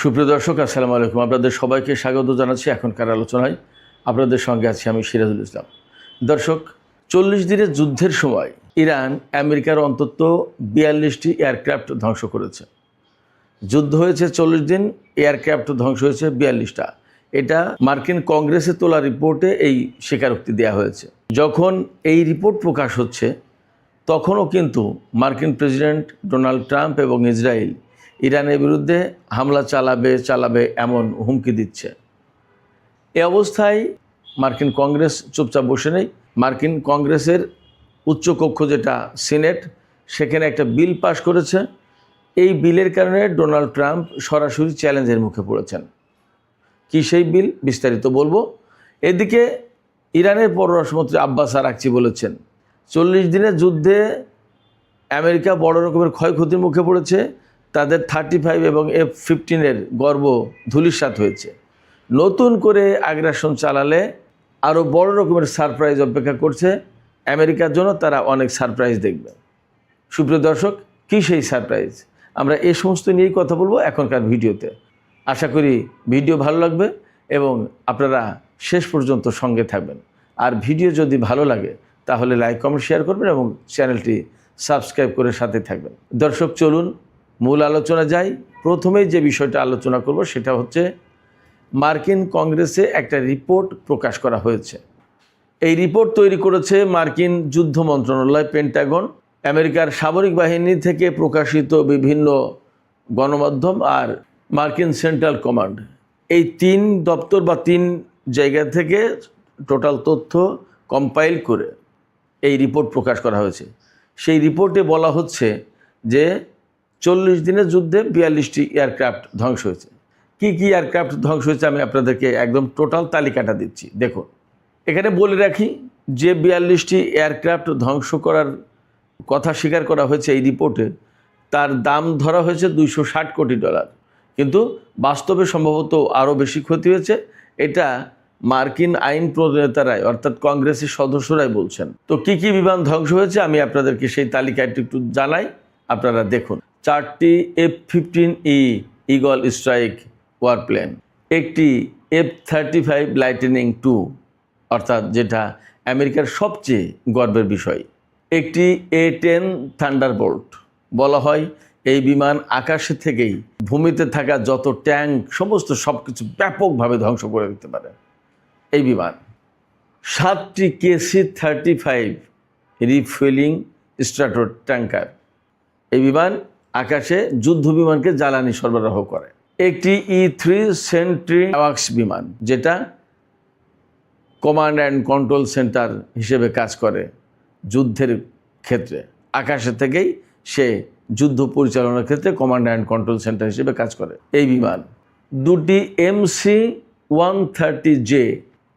সুপ্রিয় দর্শক, আসসালামু আলাইকুম। আপনাদের সবাইকে স্বাগত জানাচ্ছি এখনকার আলোচনায়। আপনাদের সঙ্গে আছি আমি সিরাজুল ইসলাম। দর্শক, 40 দিনের যুদ্ধের সময় ইরান আমেরিকার অন্তত 42টি এয়ারক্রাফট ধ্বংস করেছে। যুদ্ধ হয়েছে 40 দিন, এয়ারক্রাফট ধ্বংস হয়েছে 42টা। এটা মার্কিন কংগ্রেসে তোলা রিপোর্টে এই স্বীকারোক্তি দেওয়া হয়েছে। যখন এই রিপোর্ট প্রকাশ হচ্ছে তখনও কিন্তু মার্কিন প্রেসিডেন্ট ডোনাল্ড ট্রাম্প এবং ইসরায়েল ইরানের বিরুদ্ধে হামলা চালাবে এমন হুমকি দিচ্ছে। এ অবস্থায় মার্কিন কংগ্রেস চুপচাপ বসে নেই। মার্কিন কংগ্রেসের উচ্চকক্ষ যেটা সিনেট, সেখানে একটা বিল পাশ করেছে। এই বিলের কারণে ডোনাল্ড ট্রাম্প সরাসরি চ্যালেঞ্জের মুখে পড়েছেন। কি সেই বিল, বিস্তারিত বলবো। এদিকে ইরানের পররাষ্ট্রমন্ত্রী আব্বাস আরাকচি বলেছেন 40 দিনের যুদ্ধে আমেরিকা বড় রকমের ক্ষয়ক্ষতির মুখে পড়েছে। তাদের 35 এবং F-15 গর্ব ধূলিসাৎ হয়েছে। নতুন করে আগ্রাসন চালালে আরও বড় রকমের সারপ্রাইজ অপেক্ষা করছে আমেরিকার জন্য। তারা অনেক সারপ্রাইজ দেখবে। সুপ্রিয় দর্শক, কী সেই সারপ্রাইজ, আমরা এই সমস্ত নিয়েই কথা বলবো এখনকার ভিডিওতে। আশা করি ভিডিও ভালো লাগবে এবং আপনারা শেষ পর্যন্ত সঙ্গে থাকবেন। আর ভিডিও যদি ভালো লাগে তাহলে লাইক, কমেন্ট, শেয়ার করবেন এবং চ্যানেলটি সাবস্ক্রাইব করে সাথে থাকবেন। দর্শক, চলুন মূল আলোচনা যাই। প্রথমেই যে বিষয়টা আলোচনা করব সেটা হচ্ছে মার্কিন কংগ্রেসে একটা রিপোর্ট প্রকাশ করা হয়েছে। এই রিপোর্ট তৈরি করেছে মার্কিন যুদ্ধ মন্ত্রণালয়, পেন্টাগন, আমেরিকার সামরিক বাহিনী থেকে প্রকাশিত বিভিন্ন গণমাধ্যম আর মার্কিন সেন্ট্রাল কমান্ড। এই 3 দপ্তর বা 3 জায়গা থেকে টোটাল তথ্য কম্পাইল করে এই রিপোর্ট প্রকাশ করা হয়েছে। সেই রিপোর্টে বলা হচ্ছে যে 40 দিনের যুদ্ধে 42টি এয়ারক্রাফট ধ্বংস হয়েছে। কি কি এয়ারক্রাফট ধ্বংস হয়েছে আমি আপনাদেরকে একদম টোটাল তালিকাটা দিচ্ছি। দেখুন, এখানে বলে রাখি যে 42টি এয়ারক্রাফট ধ্বংস করার কথা স্বীকার করা হয়েছে এই রিপোর্টে, তার দাম ধরা হয়েছে $260 কোটি। কিন্তু বাস্তবে সম্ভবত আরও বেশি ক্ষতি হয়েছে। এটা মার্কিন আইন প্রণেতারাই অর্থাৎ কংগ্রেসের সদস্যরাই বলছেন। তো কি কি বিমান ধ্বংস হয়েছে আমি আপনাদেরকে সেই তালিকাটি একটু জানাই, আপনারা দেখুন। 4টি F-15E ইগল স্ট্রাইক ওয়ারপ্লেন, একটি F-35 লাইটনিং II অর্থাৎ যেটা আমেরিকার সবচেয়ে গর্বের বিষয়, একটি A-10 থান্ডারবোল্ট। বলা হয় এই বিমান আকাশে থেকেই ভূমিতে থাকা যত ট্যাঙ্ক সমস্ত সব কিছু ব্যাপকভাবে ধ্বংস করে দিতে পারে এই বিমান। 7টি KC-35 রিফুয়েলিং স্ট্রাটো ট্যাঙ্কার। এই বিমান আকাশে যুদ্ধ বিমানকে জ্বালানি সরবরাহ করে। একটি E-3 সেন্ট্রি ওয়ার্কস বিমান, যেটা কমান্ড অ্যান্ড কন্ট্রোল সেন্টার হিসেবে কাজ করে যুদ্ধের ক্ষেত্রে। আকাশে থেকেই সে যুদ্ধ পরিচালনার ক্ষেত্রে কমান্ড অ্যান্ড কন্ট্রোল সেন্টার হিসেবে কাজ করে এই বিমান। 2টি MC-130J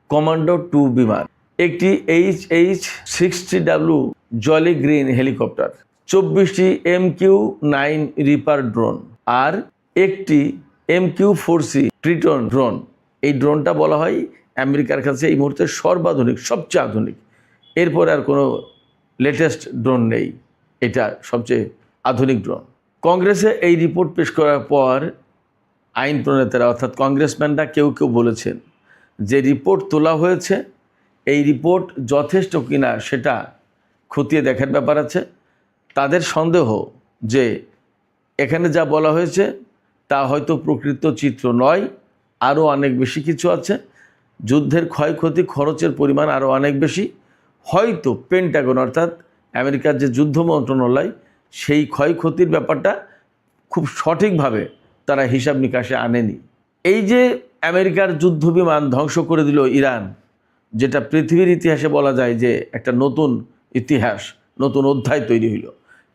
কমান্ডো II বিমান, একটি HH-60W জলি গ্রিন হেলিকপ্টার, 24টি MQ-9 রিপার ড্রোন আর একটি MQ-4C ট্রিটন ড্রোন। এই ড্রোনটা বলা হয় আমেরিকার কাছে এই মুহূর্তে সর্বাধুনিক, সবচেয়ে আধুনিক। এরপর আর কোনো লেটেস্ট ড্রোন নেই, এটা সবচেয়ে আধুনিক ড্রোন। কংগ্রেসে এই রিপোর্ট পেশ করার পর আইন প্রণেতারা অর্থাৎ কংগ্রেসম্যানরা কেউ বলেছেন যে রিপোর্ট তোলা হয়েছে, এই রিপোর্ট যথেষ্ট কিনা সেটা খতিয়ে দেখার ব্যাপার আছে। তাদের সন্দেহ যে এখানে যা বলা হয়েছে তা হয়তো প্রকৃত চিত্র নয়, আরও অনেক বেশি কিছু আছে। যুদ্ধের ক্ষয়ক্ষতি, খরচের পরিমাণ আরও অনেক বেশি। হয়তো পেন্টাগন অর্থাৎ আমেরিকার যে যুদ্ধ মন্ত্রণালয়, সেই ক্ষয়ক্ষতির ব্যাপারটা খুব সঠিকভাবে তারা হিসাব নিকাশে আনেনি। এই যে আমেরিকার যুদ্ধ বিমান ধ্বংস করে দিল ইরান, যেটা পৃথিবীর ইতিহাসে বলা যায় যে একটা নতুন ইতিহাস, নতুন অধ্যায় তৈরি হইল।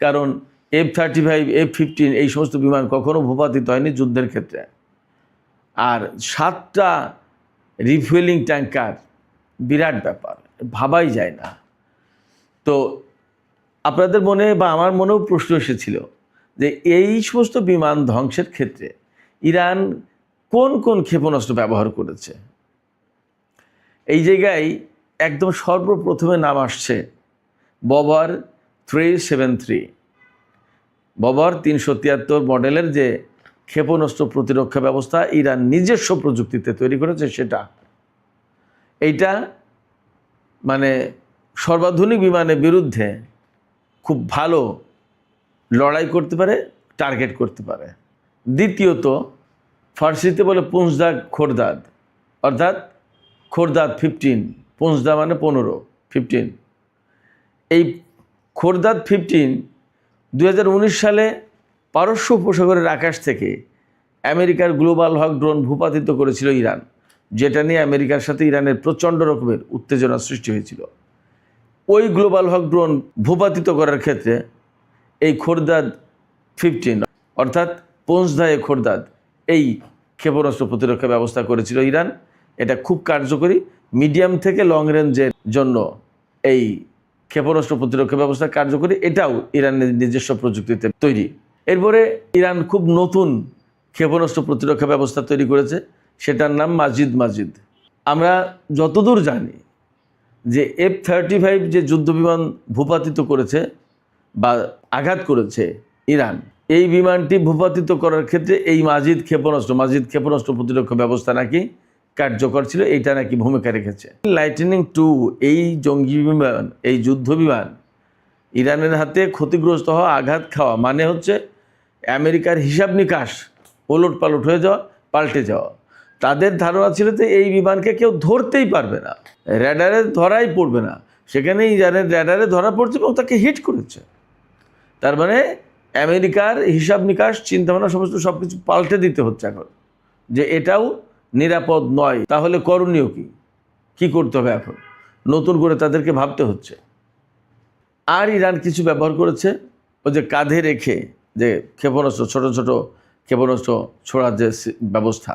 কারণ F-35, F-15 এই সমস্ত বিমান কখনো ভূপাতিত হয়নি যুদ্ধের ক্ষেত্রে। আর 7টা রিফুয়েলিং ট্যাঙ্কার, বিরাট ব্যাপার, ভাবাই যায় না। তো আপনাদের মনে বা আমার মনেও প্রশ্ন এসেছিল যে এই সমস্ত বিমান ধ্বংসের ক্ষেত্রে ইরান কোন কোন ক্ষেপণাস্ত্র ব্যবহার করেছে। এই জায়গায় একদম সর্বপ্রথমে নাম আসছে ববার 373। ববার 373 মডেলের যে ক্ষেপণাস্ত্র প্রতিরক্ষা ব্যবস্থা ইরান নিজস্ব প্রযুক্তিতে তৈরি করেছে, সেটা এইটা মানে সর্বাধুনিক বিমানের বিরুদ্ধে খুব ভালো লড়াই করতে পারে, টার্গেট করতে পারে। দ্বিতীয়ত, ফার্সিতে বলে পুঞ্জদা খোরদাদ, অর্থাৎ খোরদাদ 15, পুঞ্জদা মানে 15, 15। এই খোরদাদ 15 2019 সালে পারস্য উপসাগরের আকাশ থেকে আমেরিকার গ্লোবাল হক ড্রোন ভূপাতিত করেছিল ইরান, যেটা নিয়ে আমেরিকার সাথে ইরানের প্রচণ্ড রকমের উত্তেজনা সৃষ্টি হয়েছিল। ওই গ্লোবাল হক ড্রোন ভূপাতিত করার ক্ষেত্রে এই খোরদাদ 15 অর্থাৎ পুঞ্জদা-এ খোরদাদ এই ক্ষেপণাস্ত্র প্রতিরক্ষা ব্যবস্থা করেছিল ইরান। এটা খুব কার্যকরী, মিডিয়াম থেকে লং রেঞ্জের জন্য এই ক্ষেপণাস্ত্র প্রতিরক্ষা ব্যবস্থা কার্যকরী। এটাও ইরানের নিজস্ব প্রযুক্তিতে তৈরি। এরপরে ইরান খুব নতুন ক্ষেপণাস্ত্র প্রতিরক্ষা ব্যবস্থা তৈরি করেছে, সেটার নাম মাজিদ। আমরা যতদূর জানি যে F-35 যে যুদ্ধবিমান ভূপাতিত করেছে বা আঘাত করেছে ইরান, এই বিমানটি ভূপাতিত করার ক্ষেত্রে এই মাজিদ ক্ষেপণাস্ত্র প্রতিরক্ষা ব্যবস্থা নাকি কার্যকর ছিল, এইটা নাকি ভূমিকা রেখেছে। লাইটনিং 2 এই জঙ্গি বিমান, এই যুদ্ধ বিমান ইরানের হাতে ক্ষতিগ্রস্ত হওয়া, আঘাত খাওয়া মানে হচ্ছে আমেরিকার হিসাব নিকাশ ওলট পালট হয়ে যাওয়া, পাল্টে যাওয়া। তাদের ধারণা ছিল যে এই বিমানকে কেউ ধরতেই পারবে না, র্যাডারে ধরাই পড়বে না, সেখানে ইরানের র্যাডারে ধরা পড়ছে এবং তাকে হিট করেছে। তার মানে আমেরিকার হিসাব নিকাশ, চিন্তাভাবনা সমস্ত সব কিছু পাল্টে দিতে হচ্ছে এখন, যে এটাও নিরাপদ নয়। তাহলে করণীয় কী করতে হবে? এখন নতুন করে তাদেরকে ভাবতে হচ্ছে। আর ইরান কিছু ব্যবহার করেছে, ওই যে কাঁধে রেখে যে ক্ষেপণাস্ত্র, ছোট ছোট ক্ষেপণাস্ত্র ছোড়ার যে ব্যবস্থা,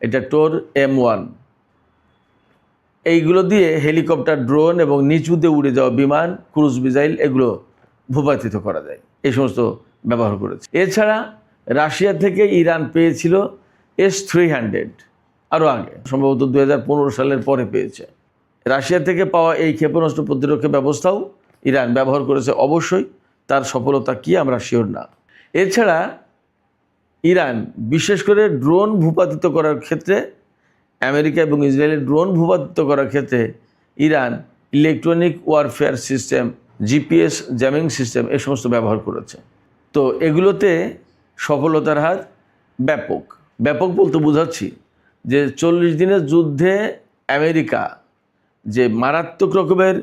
এটা টোর M1, এইগুলো দিয়ে হেলিকপ্টার, ড্রোন এবং নিচুতে উড়ে যাওয়া বিমান, ক্রুজ মিসাইল এগুলো ভূপাতিত করা যায়, এই সমস্ত ব্যবহার করেছে। এছাড়া রাশিয়া থেকে ইরান পেয়েছিল S-300 আরও আগে, সম্ভবত 2015 সালের পরে পেয়েছে। রাশিয়া থেকে পাওয়া এই ক্ষেপণাস্ত্র প্রতিরক্ষা ব্যবস্থাও ইরান ব্যবহার করেছে। অবশ্যই তার সফলতা কি আমরা শিওর না। এছাড়া ইরান বিশেষ করে ড্রোন ভূপাতিত করার ক্ষেত্রে, আমেরিকা এবং ইসরায়েলের ড্রোন ভূপাতিত করার ক্ষেত্রে Iran electronic warfare system, GPS jamming system এ সমস্ত ব্যবহার করেছে। তো এগুলোতে সফলতার হার ব্যাপক বলতে বোঝাচ্ছি যে 40 দিনের যুদ্ধে আমেরিকা যে মারাত্মক রকমের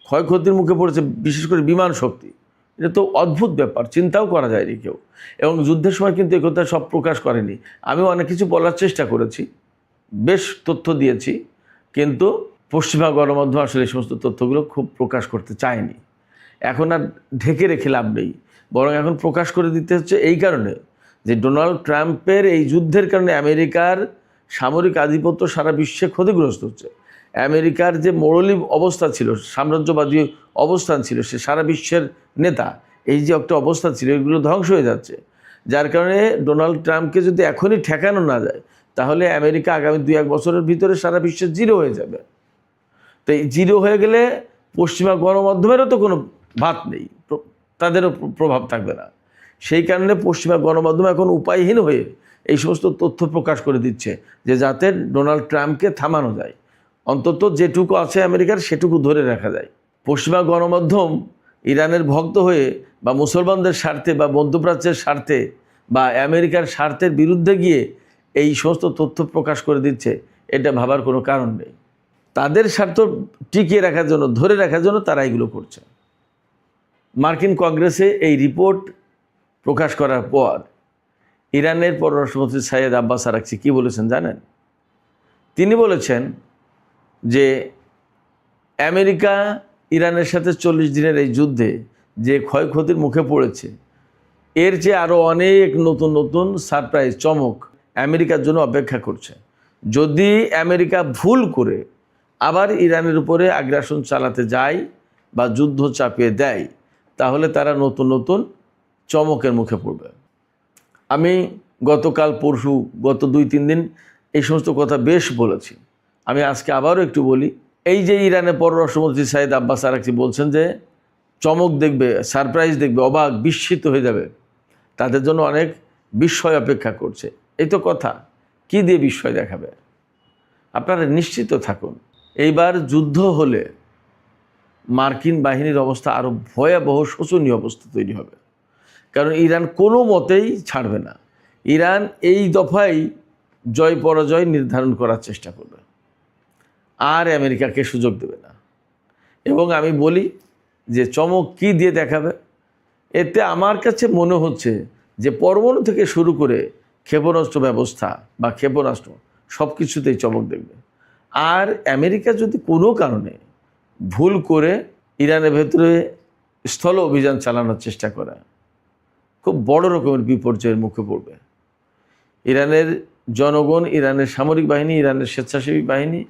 ক্ষয়ক্ষতির মুখে পড়েছে, বিশেষ করে বিমান শক্তি, এটা তো অদ্ভুত ব্যাপার, চিন্তাও করা যায়নি কেউ। এবং যুদ্ধের সময় কিন্তু এই কথা সব প্রকাশ করেনি। আমিও অনেক কিছু বলার চেষ্টা করেছি, বেশ তথ্য দিয়েছি, কিন্তু পশ্চিমা গণমাধ্যম আসলে এই সমস্ত তথ্যগুলো খুব প্রকাশ করতে চায়নি। এখন আর ঢেকে রেখে লাভ নেই, বরং এখন প্রকাশ করে দিতে হচ্ছে এই কারণে যে ডোনাল্ড ট্রাম্পের এই যুদ্ধের কারণে আমেরিকার সামরিক আধিপত্য সারা বিশ্বে ক্ষতিগ্রস্ত হচ্ছে। আমেরিকার যে মৌলিক অবস্থা ছিল, সাম্রাজ্যবাদী অবস্থান ছিল, সে সারা বিশ্বের নেতা, এই যে একটা অবস্থান ছিল, এগুলো ধ্বংস হয়ে যাচ্ছে। যার কারণে ডোনাল্ড ট্রাম্পকে যদি এখনই ঠেকানো না যায়, তাহলে আমেরিকা আগামী 2-1 বছরের ভিতরে সারা বিশ্বে জিরো হয়ে যাবে। তো এই জিরো হয়ে গেলে পশ্চিমা গণমাধ্যমেরও তো কোনো ভাত নেই, তাদেরও প্রভাব থাকবে না। সেই কারণে পশ্চিমা গণমাধ্যম এখন উপায়হীন হয়ে এই সমস্ত তথ্য প্রকাশ করে দিচ্ছে, যে যাতে ডোনাল্ড ট্রাম্পকে থামানো যায়, অন্তত যেটুকু আছে আমেরিকার সেটুকু ধরে রাখা যায়। পশ্চিমা গণমাধ্যম ইরানের ভক্ত হয়ে বা মুসলমানদের স্বার্থে বা মধ্যপ্রাচ্যের স্বার্থে বা আমেরিকার স্বার্থের বিরুদ্ধে গিয়ে এই সমস্ত তথ্য প্রকাশ করে দিচ্ছে, এটা ভাবার কোনো কারণ নেই। তাদের স্বার্থ টিকিয়ে রাখার জন্য, ধরে রাখার জন্য তারা এগুলো করছে। মার্কিন কংগ্রেসে এই রিপোর্ট প্রকাশ করার পর ইরানের পররাষ্ট্রমন্ত্রী সাইয়েদ আব্বাস আরাকচি কী বলেছেন জানেন? তিনি বলেছেন যে আমেরিকা ইরানের সাথে 40 দিনের এই যুদ্ধে যে ক্ষয়ক্ষতির মুখে পড়েছে, এর চেয়ে আরও অনেক নতুন নতুন সারপ্রাইজ, চমক আমেরিকার জন্য অপেক্ষা করছে। যদি আমেরিকা ভুল করে আবার ইরানের উপরে আগ্রাসন চালাতে যায় বা যুদ্ধ চাপিয়ে দেয়, তাহলে তারা নতুন নতুন চমকের মুখে পড়বে। আমি গতকাল পরশু, গত 2-3 দিন এই সমস্ত কথা বেশ বলেছি। আমি আজকে আবারও একটু বলি। এই যে ইরানের পররাষ্ট্রমন্ত্রী সাইয়েদ আব্বাস আরাকচি বলছেন যে চমক দেখবে, সারপ্রাইজ দেখবে, অবাক বিস্মিত হয়ে যাবে, তাদের জন্য অনেক বিস্ময় অপেক্ষা করছে। এই তো কথা, কি দিয়ে বিস্ময় দেখাবে? আপনারা নিশ্চিত থাকুন, এইবার যুদ্ধ হলে মার্কিন বাহিনীর অবস্থা আরও ভয়াবহ শোচনীয় অবস্থা তৈরি হবে। কারণ ইরান কোনো মতেই ছাড়বে না। ইরান এই দফায় জয় পরাজয় নির্ধারণ করার চেষ্টা করবে, আর আমেরিকাকে সুযোগ দেবে না। এবং আমি বলি যে চমক কী দিয়ে দেখাবে, এতে আমার কাছে মনে হচ্ছে যে পরমাণু থেকে শুরু করে ক্ষেপণাস্ত্র ব্যবস্থা বা ক্ষেপণাস্ত্র সব কিছুতেই চমক দেখবে। আর আমেরিকা যদি কোনো কারণে ভুল করে ইরানের ভেতরে স্থল অভিযান চালানোর চেষ্টা করে, খুব বড় রকমের বিপর্যয়ের মুখে পড়বে। ইরানের জনগণ, ইরানের সামরিক বাহিনী, ইরানের স্বেচ্ছাসেবী বাহিনী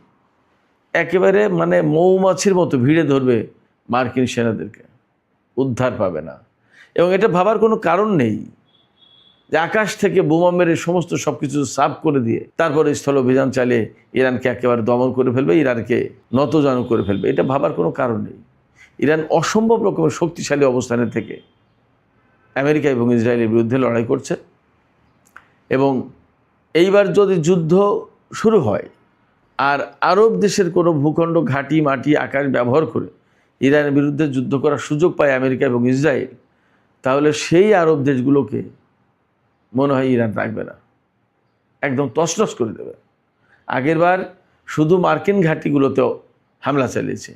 একেবারে মানে মৌমাছির মতো ভিড়ে ধরবে মার্কিন সেনাদেরকে, উদ্ধার পাবে না। এবং এটা ভাবার কোনো কারণ নেই যে আকাশ থেকে বোমা মেরে সমস্ত সব কিছু সাফ করে দিয়ে তারপরে স্থল অভিযান চালিয়ে ইরানকে একেবারে দমন করে ফেলবে, ইরানকে নতজানু করে ফেলবে। এটা ভাবার কোনো কারণ নেই। ইরান অসম্ভব রকমের শক্তিশালী অবস্থানে থেকে আমেরিকা এবং ইসরায়েলের বিরুদ্ধে লড়াই করছে। এবং এইবার যদি যুদ্ধ শুরু হয় আর আরব দেশের কোনো ভূখণ্ড, ঘাঁটি, মাটি, আকাশ ব্যবহার করে ইরানের বিরুদ্ধে যুদ্ধ করার সুযোগ পায় আমেরিকা এবং ইসরায়েল, তাহলে সেই আরব দেশগুলোকে মনে হয় ইরান রাখবে না, একদম তছনছ করে দেবে। আগেরবার শুধু মার্কিন ঘাঁটিগুলোতেও হামলা চালিয়েছে,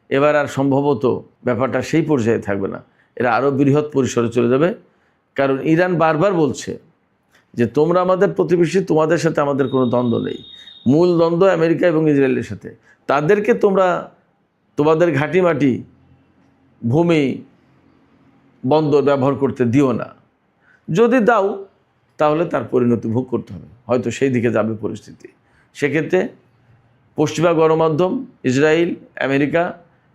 এবার আর সম্ভবত ব্যাপারটা সেই পর্যায়ে থাকবে না, এরা আরও বৃহৎ পরিসরে চলে যাবে। কারণ ইরান বারবার বলছে যে তোমরা আমাদের প্রতিবেশী, তোমাদের সাথে আমাদের কোনো দ্বন্দ্ব নেই, মূল দ্বন্দ্ব আমেরিকা এবং ইসরায়েলের সাথে। তাদেরকে তোমরা তোমাদের ঘাঁটি মাটি, ভূমি, বন্দর ব্যবহার করতে দিও না। যদি দাও তাহলে তার পরিণতি ভোগ করতে হবে, হয়তো সেই দিকে যাবে পরিস্থিতি। সেক্ষেত্রে পশ্চিমা গণমাধ্যম, ইসরায়েল, আমেরিকা,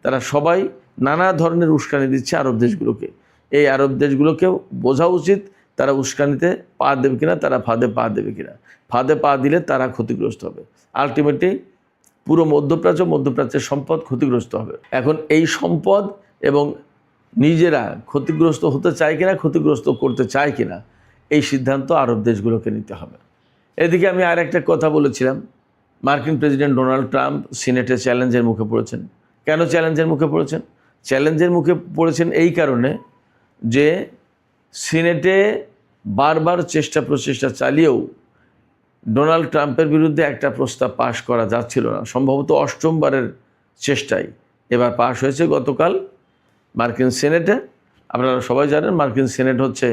তারা সবাই নানা ধরনের উস্কানি দিচ্ছে আরব দেশগুলোকে। এই আরব দেশগুলোকেও বোঝা উচিত তারা উস্কানিতে পা দেবে কিনা, তারা ফাঁদে পা দেবে কিনা। ফাঁদে পা দিলে তারা ক্ষতিগ্রস্ত হবে। আলটিমেটলি পুরো মধ্যপ্রাচ্যের সম্পদ ক্ষতিগ্রস্ত হবে। এখন এই সম্পদ এবং নিজেরা ক্ষতিগ্রস্ত হতে চায় কিনা, ক্ষতিগ্রস্ত করতে চায় কিনা, এই সিদ্ধান্ত আরব দেশগুলোকে নিতে হবে। এদিকে আমি আর একটা কথা বলেছিলাম, মার্কিন প্রেসিডেন্ট ডোনাল্ড ট্রাম্প সিনেটে চ্যালেঞ্জের মুখে পড়েছেন। কেন চ্যালেঞ্জের মুখে পড়েছেন? চ্যালেঞ্জের মুখে পড়েছেন এই কারণে যে সিনেটে বারবার প্রচেষ্টা চালিয়েও ডোনাল্ড ট্রাম্পের বিরুদ্ধে একটা প্রস্তাব পাশ করা যাচ্ছিল না। সম্ভবত অষ্টমবারের চেষ্টায় এবার পাশ হয়েছে গতকাল মার্কিন সিনেটে। আপনারা সবাই জানেন মার্কিন সিনেট হচ্ছে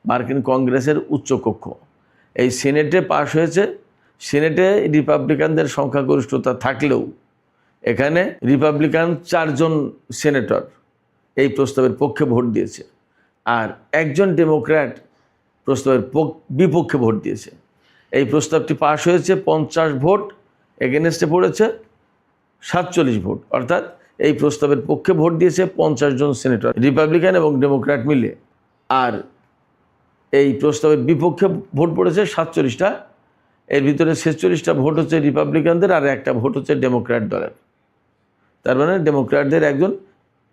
মার্কিন কংগ্রেসের উচ্চকক্ষ। এই সিনেটে পাশ হয়েছে। সিনেটে রিপাবলিকানদের সংখ্যাগরিষ্ঠতা থাকলেও এখানে রিপাবলিকান 4 জন সেনেটর এই প্রস্তাবের পক্ষে ভোট দিয়েছে, আর একজন ডেমোক্র্যাট প্রস্তাবের বিপক্ষে ভোট দিয়েছে। এই প্রস্তাবটি পাশ হয়েছে 50 ভোট, এগেনস্টে পড়েছে 47 ভোট। অর্থাৎ এই প্রস্তাবের পক্ষে ভোট দিয়েছে 50 জন সেনেটর, রিপাবলিকান এবং ডেমোক্র্যাট মিলে, আর এই প্রস্তাবের বিপক্ষে ভোট পড়েছে 47টা। এর ভিতরে 46টা ভোট হচ্ছে রিপাবলিকানদের, আর একটা ভোট হচ্ছে ডেমোক্র্যাট দলের। তার মানে ডেমোক্র্যাটদের একজন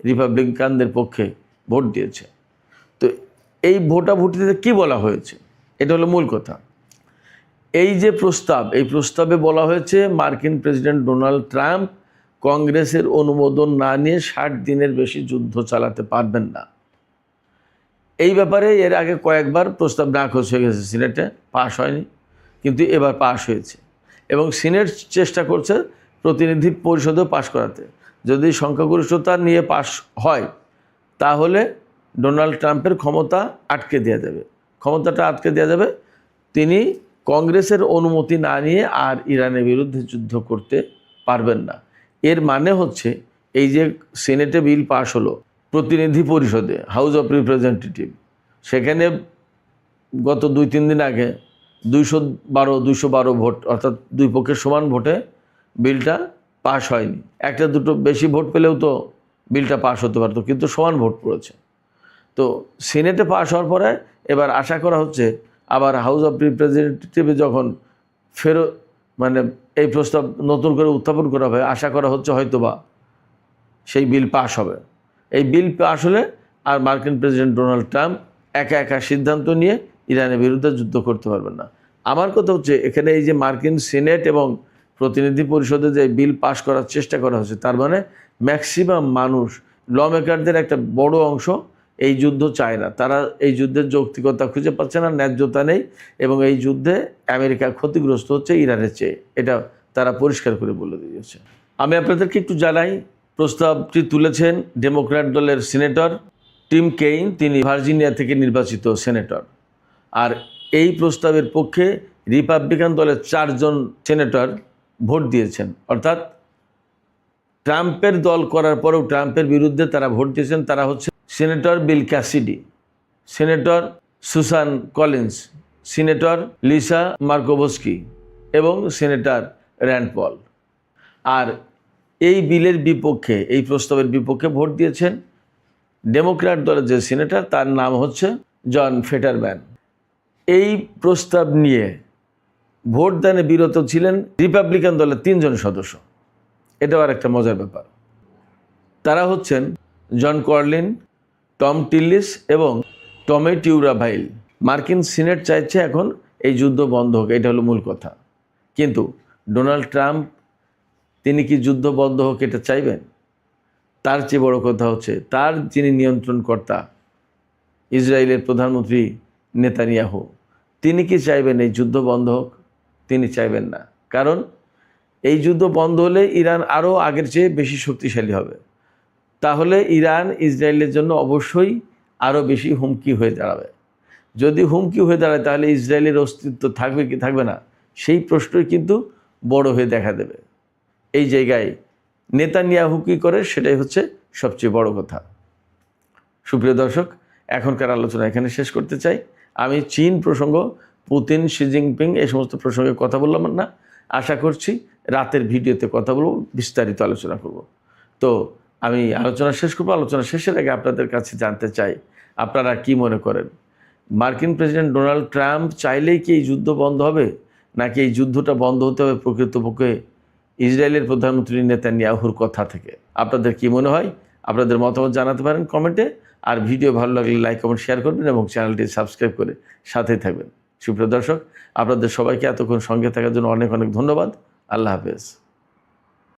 রিপাবলিকানদের পক্ষে ভোট দিয়েছে। তো এই ভোটাভুটিতে কি বলা হয়েছে, এটা হলো মূল কথা। এই যে প্রস্তাব, এই প্রস্তাবে বলা হয়েছে মার্কিন প্রেসিডেন্ট ডোনাল্ড ট্রাম্প কংগ্রেসের অনুমোদন না নিয়ে 60 দিনের বেশি যুদ্ধ চালাতে পারবেন না। এই ব্যাপারে এর আগে কয়েকবার প্রস্তাব নাকচ হয়ে গেছে, সিনেটে পাশ হয়নি, কিন্তু এবার পাশ হয়েছে। এবং সিনেট চেষ্টা করছে প্রতিনিধি পরিষদেও পাশ করাতে। যদি সংখ্যাগরিষ্ঠতা নিয়ে পাশ হয় তাহলে ডোনাল্ড ট্রাম্পের ক্ষমতা আটকে দেওয়া যাবে, ক্ষমতাটা আটকে দেওয়া যাবে। তিনি কংগ্রেসের অনুমতি না নিয়ে আর ইরানের বিরুদ্ধে যুদ্ধ করতে পারবেন না। এর মানে হচ্ছে এই যে সিনেটে বিল পাশ হলো, প্রতিনিধি পরিষদে, হাউস অফ রিপ্রেজেন্টেটিভ, সেখানে গত 2-3 দিন আগে 212 ভোট, অর্থাৎ দুই পক্ষের সমান ভোটে বিলটা পাশ হয়নি। একটা দুটো বেশি ভোট পেলেও তো বিলটা পাশ হতে পারতো, কিন্তু সমান ভোট পড়েছে। তো সিনেটে পাশ হওয়ার পরে এবার আশা করা হচ্ছে আবার হাউস অফ রিপ্রেজেন্টেটিভে যখন এই প্রস্তাব নতুন করে উত্থাপন করা হবে, আশা করা হচ্ছে হয়তোবা সেই বিল পাশ হবে। এই বিল পাশ হলে আর মার্কিন প্রেসিডেন্ট ডোনাল্ড ট্রাম্প একা একা সিদ্ধান্ত নিয়ে ইরানের বিরুদ্ধে যুদ্ধ করতে পারবেন না। আমার কথা হচ্ছে এখানে এই যে মার্কিন সিনেট এবং প্রতিনিধি পরিষদে যে বিল পাস করার চেষ্টা করা হচ্ছে, তার মানে ম্যাক্সিমাম মানুষ, ল মেকারদের একটা বড় অংশ এই যুদ্ধ চায় না। তারা এই যুদ্ধের যৌক্তিকতা খুঁজে পাচ্ছে না, ন্যায্যতা নেই, এবং এই যুদ্ধে আমেরিকা ক্ষতিগ্রস্ত হচ্ছে ইরানের চেয়ে, এটা তারা পরিষ্কার করে বলে দিয়েছে। আমি আপনাদেরকে একটু জানাই, প্রস্তাবটি তুলেছেন ডেমোক্র্যাট দলের সিনেটর টিম কেইন, তিনি ভার্জিনিয়া থেকে নির্বাচিত সেনেটর। আর এই প্রস্তাবের পক্ষে রিপাবলিকান দলের 4 জন সেনেটর ভোট দিয়েছেন, অর্থাৎ ট্রাম্পের দল করার পরেও ট্রাম্পের বিরুদ্ধে তারা ভোট দিয়েছেন। তারা হচ্ছে senator Bill Cassidy, senator Susan Collins, senator Lisa Murkowski এবং সেনেটর র্যান্ড পল। আর এই বিলের বিপক্ষে, এই প্রস্তাবের বিপক্ষে ভোট দিয়েছেন ডেমোক্র্যাট দলের যে সিনেটর, তার নাম হচ্ছে জন ফেটারম্যান। এই প্রস্তাব নিয়ে ভোটদানে বিরত ছিলেন রিপাবলিকান দলের 3 জন সদস্য। এটাও আর একটা মজার ব্যাপার। তারা হচ্ছেন জন কর্লিন, টম টিল্লিস এবং টমে টিউরাভাইল। মার্কিন সিনেট চাইছে এখন এই যুদ্ধ বন্ধ হোক, এটা হলো মূল কথা। কিন্তু ডোনাল্ড ট্রাম্প, তিনি কি যুদ্ধ বন্ধ হোক এটা চাইবেন? তার চেয়ে বড় কথা হচ্ছে তার যিনি নিয়ন্ত্রণকর্তা, ইসরায়েলের প্রধানমন্ত্রী নেতানিয়াহু, তিনি কি চাইবেন এই যুদ্ধ বন্ধ হোক? তিনি চাইবেন না। কারণ এই যুদ্ধ বন্ধ হলে ইরান আরও আগের চেয়ে বেশি শক্তিশালী হবে। তাহলে ইরান ইসরায়েলের জন্য অবশ্যই আরও বেশি হুমকি হয়ে দাঁড়াবে। যদি হুমকি হয়ে দাঁড়ায় তাহলে ইসরায়েলের অস্তিত্ব থাকবে কি থাকবে না, সেই প্রশ্নই কিন্তু বড় হয়ে দেখা দেবে। এই জায়গায় নেতানিয়াহু কী করে, সেটাই হচ্ছে সবচেয়ে বড় কথা। সুপ্রিয় দর্শক, এখনকার আলোচনা এখানে শেষ করতে চাই। আমি চীন প্রসঙ্গ, পুতিন, শি জিনপিং, এই সমস্ত প্রসঙ্গে কথা বললাম না। আশা করছি রাতের ভিডিওতে কথা বলবো, বিস্তারিত আলোচনা করব। তো আমি আলোচনা শেষ করবো। আলোচনা শেষের আগে আপনাদের কাছে জানতে চাই, আপনারা কি মনে করেন, মার্কিন প্রেসিডেন্ট ডোনাল্ড ট্রাম্প চাইলেই কি এই যুদ্ধ বন্ধ হবে, নাকি এই যুদ্ধটা বন্ধ হতে হবে প্রকৃতপক্ষে ইসরায়েলের প্রধানমন্ত্রী নেতানিয়াহুর কথা থেকে? আপনাদের কি মনে হয়? আপনাদের মতামত জানাতে পারেন কমেন্টে। আর ভিডিও ভালো লাগলে লাইক, কমেন্ট, শেয়ার করবেন এবং চ্যানেলটি সাবস্ক্রাইব করে সাথেই থাকবেন। সুপ্রিয় দর্শক, আপনাদের সবাইকে এতক্ষণ সঙ্গে থাকার জন্য অনেক অনেক ধন্যবাদ। আল্লাহ হাফেজ।